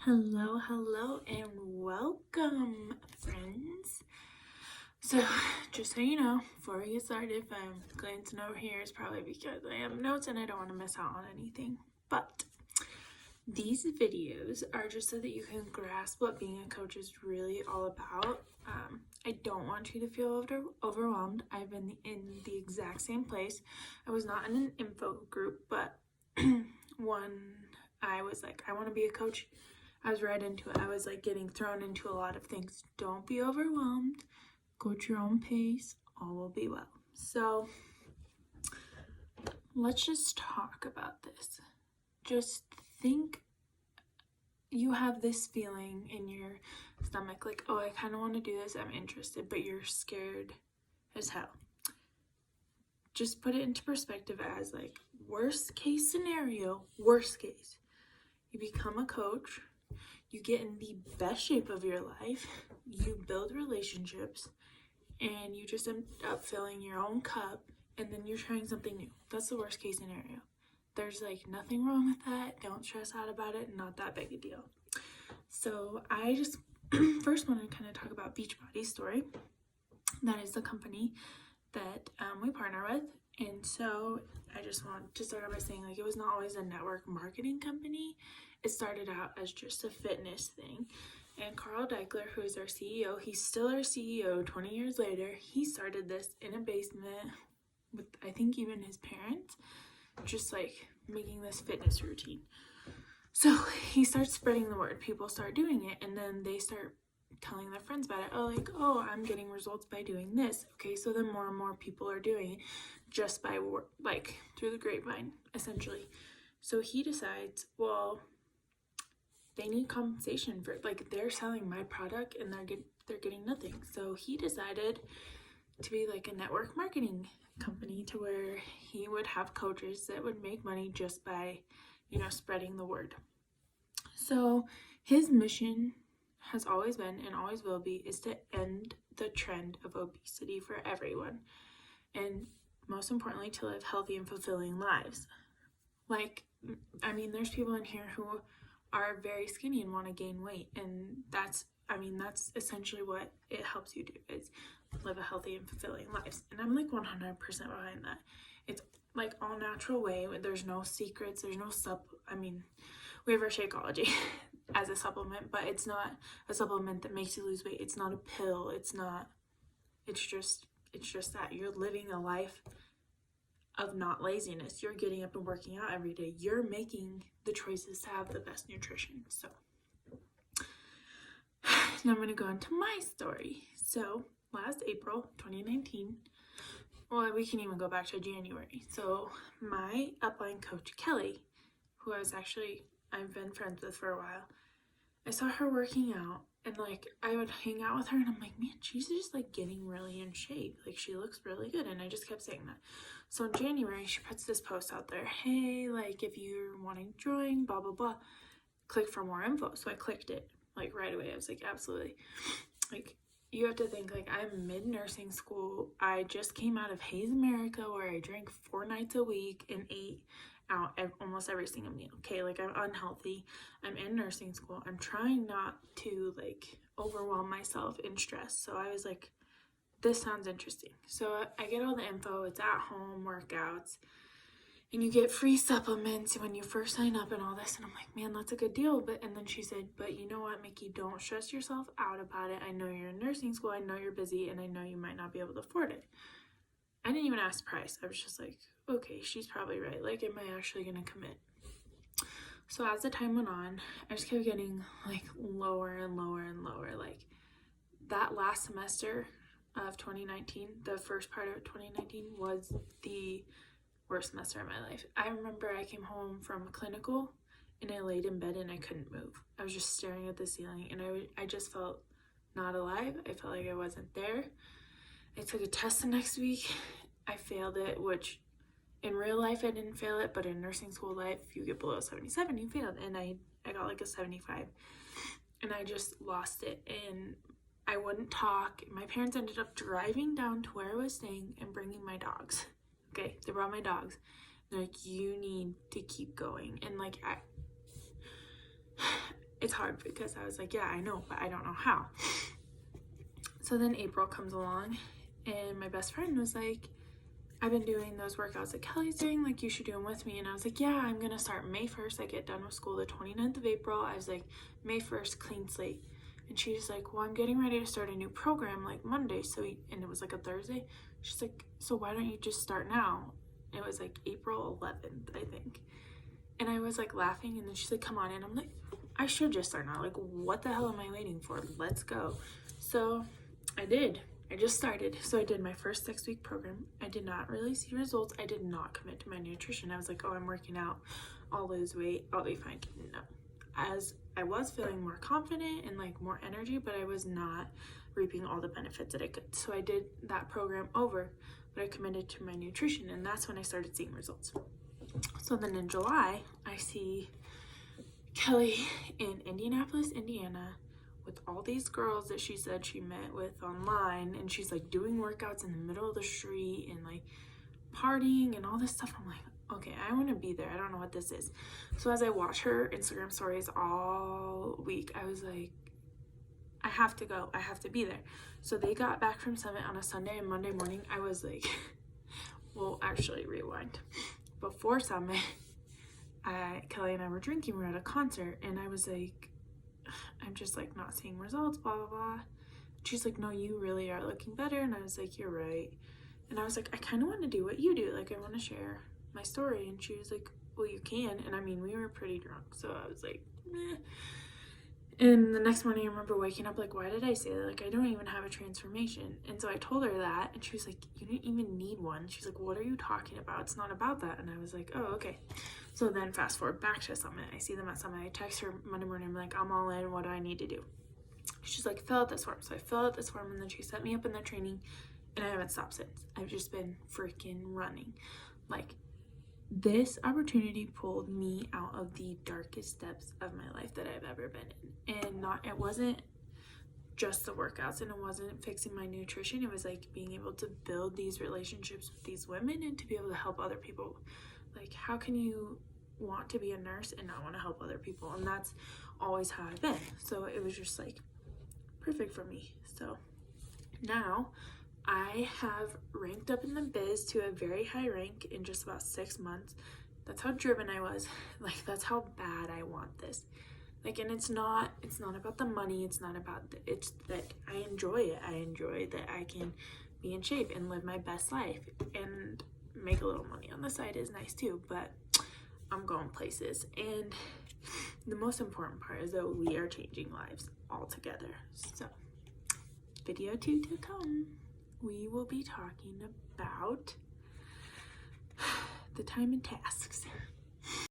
Hello, and welcome, friends. So, just so you know, before we get started, if I'm glancing over here, it's probably because I have notes and I don't want to miss out on anything. But these videos are just so that you can grasp what being a coach is really all about. I don't want you to feel overwhelmed. I've been in the exact same place. I was not in an info group, but when I was like, I want to be a coach, I was right into it. I was like getting thrown into a lot of things. Don't be overwhelmed. Go at your own pace. All will be well. So let's just talk about this. Just think you have this feeling in your stomach like, oh, I kind of want to do this. I'm interested, but you're scared as hell. Just put it into perspective as like worst case scenario, worst case. You become a coach. You get in the best shape of your life, you build relationships, and you just end up filling your own cup, and then you're trying something new. That's the worst case scenario. There's like nothing wrong with that. Don't stress out about it. Not that big a deal. So I just first want to kind of talk about Beachbody Story. That is the company that we partner with. And so I just want to start out by saying, like, it was not always a network marketing company. It started out as just a fitness thing. And Carl Daikeler, who is our CEO, he's still our CEO 20 years later. He started this in a basement with, I think, even his parents, just like making this fitness routine. So he starts spreading the word. People start doing it, and then they start telling their friends about it. Oh, I'm getting results by doing this. Okay, so then more and more people are doing it just by like through the grapevine, essentially. So he decides, well, they need compensation for it. Like, they're selling my product and they're getting nothing. So he decided to be like a network marketing company to where he would have coaches that would make money just by, spreading the word. So his mission has always been and always will be is to end the trend of obesity for everyone, and most importantly, to live healthy and fulfilling lives. Like, I mean, there's people in here who are very skinny and want to gain weight, and that's essentially what it helps you do, is live a healthy and fulfilling life. And I'm like 100% behind that. It's like all natural way. There's no secrets. There's no we have our Shakeology as a supplement, but it's not a supplement that makes you lose weight. It's not a pill. It's just that you're living a life of not laziness. You're getting up and working out every day. You're making the choices to have the best nutrition. So now I'm going to go into my story. So last April 2019, well, we can even go back to January. So my upline coach, Kelly, who I've been friends with for a while, I saw her working out, and like I would hang out with her, and I'm like, man, she's just like getting really in shape. Like, she looks really good. And I just kept saying that. So in January, she puts this post out there, hey, like, if you're wanting to join, blah, blah, blah, click for more info. So I clicked it like right away. I was like, absolutely. Like, you have to think, like, I'm mid-nursing school. I just came out of Hayes America, where I drank 4 nights a week and ate out almost every single meal. Okay, like, I'm unhealthy. I'm in nursing school. I'm trying not to like overwhelm myself in stress. So I was like, this sounds interesting. So I get all the info. It's at home workouts, and you get free supplements when you first sign up and all this. And I'm like, man, that's a good deal. And then she said, but you know what, Mickey, don't stress yourself out about it. I know you're in nursing school. I know you're busy, and I know you might not be able to afford it. I didn't even ask the price. I was just like, okay, she's probably right. Like, am I actually going to commit? So as the time went on, I just kept getting like lower and lower and lower. Like, that last semester of 2019, the first part of 2019 was the worst semester of my life. I remember I came home from a clinical and I laid in bed and I couldn't move. I was just staring at the ceiling, and I just felt not alive. I felt like I wasn't there. I took a test the next week. I failed it, which in real life I didn't fail it, but in nursing school life, if you get below 77, you failed. And I got like a 75, and I just lost it, and I wouldn't talk. My parents ended up driving down to where I was staying and bringing my dogs. Okay, they brought my dogs. They're like, you need to keep going. And like, it's hard because I was like, yeah, I know, but I don't know how. So then April comes along and my best friend was like, I've been doing those workouts that Kelly's doing, like you should do them with me. And I was like, yeah, I'm gonna start May 1st. I get done with school the 29th of April. I was like, May 1st, clean slate. And she's like, well, I'm getting ready to start a new program like Monday. And it was like a Thursday. She's like, so why don't you just start now? It was like April 11th, I think. And I was like laughing, and then she's like, come on in. I'm like, I should just start now. Like, what the hell am I waiting for? Let's go. So I did. I just started. So I did my first 6-week program. I did not really see results. I did not commit to my nutrition. I was like, oh, I'm working out. I'll lose weight. I'll be fine. No. As I was feeling more confident and like more energy, but I was not reaping all the benefits that I could. So I did that program over, but I committed to my nutrition, and that's when I started seeing results. So then in July, I see Kelly in Indianapolis, Indiana, with all these girls that she said she met with online, and she's like doing workouts in the middle of the street and like partying and all this stuff. I'm like, okay, I want to be there. I don't know what this is. So as I watch her Instagram stories all week, I was like, I have to go. I have to be there. So they got back from Summit on a Sunday, and Monday morning I was like, well, actually rewind. Before Summit, Kelly and I were drinking. We were at a concert, and I was like, I'm just like not seeing results, blah, blah, blah. She's like, no, you really are looking better. And I was like, you're right. And I was like, I kind of want to do what you do. Like, I want to share my story. And she was like, well, you can. And I mean, we were pretty drunk. So I was like, meh. And the next morning I remember waking up like, why did I say that? Like, I don't even have a transformation. And so I told her that, and she was like, you didn't even need one. She's like, what are you talking about? It's not about that. And I was like, oh, okay. So then fast forward back to Summit. I see them at Summit. I text her Monday morning. I'm like, I'm all in. What do I need to do? She's like, fill out this form. So I fill out this form, and then she set me up in the training, and I haven't stopped since. I've just been freaking running. Like, this opportunity pulled me out of the darkest depths of my life that I've ever been in. And it wasn't just the workouts, and it wasn't fixing my nutrition. It was like being able to build these relationships with these women and to be able to help other people. Like, how can you want to be a nurse and not want to help other people? And that's always how I've been. So it was just like perfect for me. So now I have ranked up in the biz to a very high rank in just about 6 months. That's how driven I was. Like, that's how bad I want this. Like, and it's not about the money. It's not about it's that I enjoy it. I enjoy that I can be in shape and live my best life, and make a little money on the side is nice too, but I'm going places. And the most important part is that we are changing lives all together. So video 2 to come. We will be talking about the time and tasks.